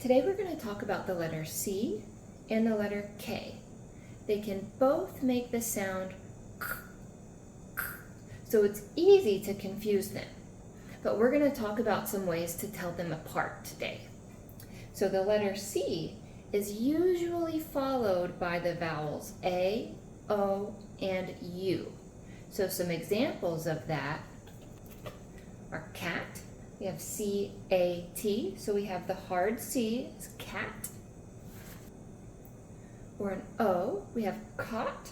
Today we're going to talk about the letter C and the letter K. They can both make the sound k, k, so it's easy to confuse them. But we're going to talk about some ways to tell them apart today. So the letter C is usually followed by the vowels A, O, and U. So some examples of that are cat. We have C-A-T, so we have the hard C is cat. Or an O, we have cot.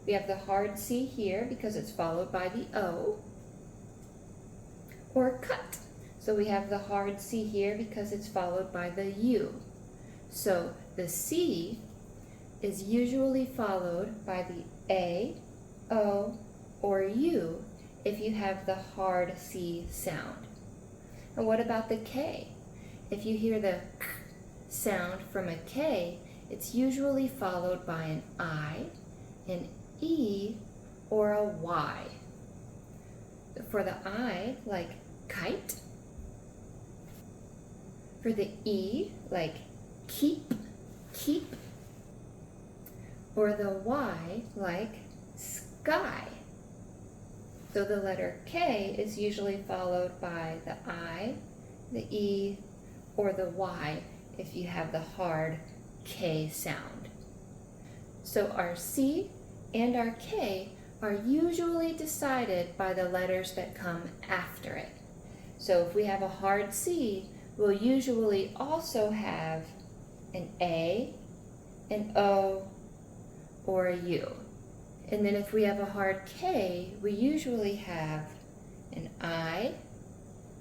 We have the hard C here because it's followed by the O. Or cut, so we have the hard C here because it's followed by the U. So the C is usually followed by the A, O, or U if you have the hard C sound. And what about the K? If you hear the k sound from a K, it's usually followed by an I, an E, or a Y. For the I, like kite. For the E, like keep, keep. Or the Y, like sky. So the letter K is usually followed by the I, the E, or the Y if you have the hard K sound. So our C and our K are usually decided by the letters that come after it. So if we have a hard C, we'll usually also have an A, an O, or a U. And then if we have a hard K, we usually have an I,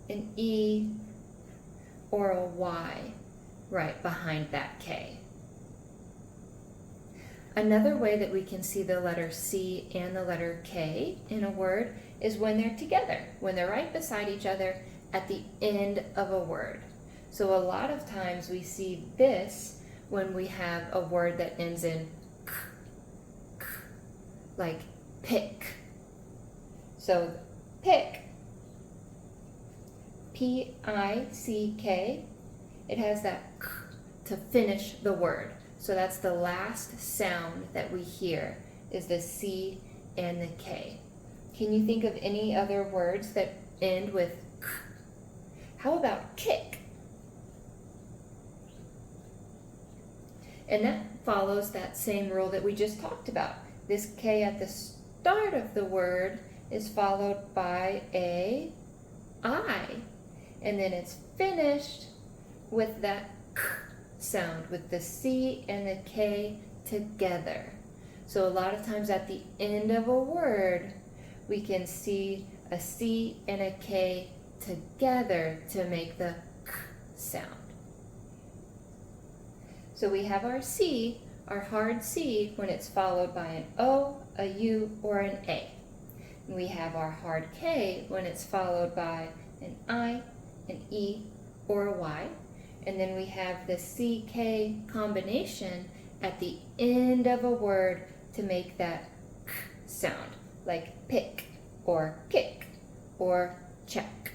an E, or a Y right behind that K. Another way that we can see the letter C and the letter K in a word is when they're together, when they're right beside each other at the end of a word. So a lot of times we see this when we have a word that ends in k, k, like pick. So pick, P-I-C-K, it has that k to finish the word. So that's the last sound that we hear is the C and the K. Can you think of any other words that end with k? How about kick? And that follows that same rule that we just talked about. This K at the start of the word is followed by a I. And then it's finished with that k sound, with the C and the K together. So a lot of times at the end of a word, we can see a C and a K together to make the k sound. So we have our C, our hard C, when it's followed by an O, a U, or an A. And we have our hard K when it's followed by an I, an E, or a Y. And then we have the C-K combination at the end of a word to make that k sound, like pick, or kick, or check.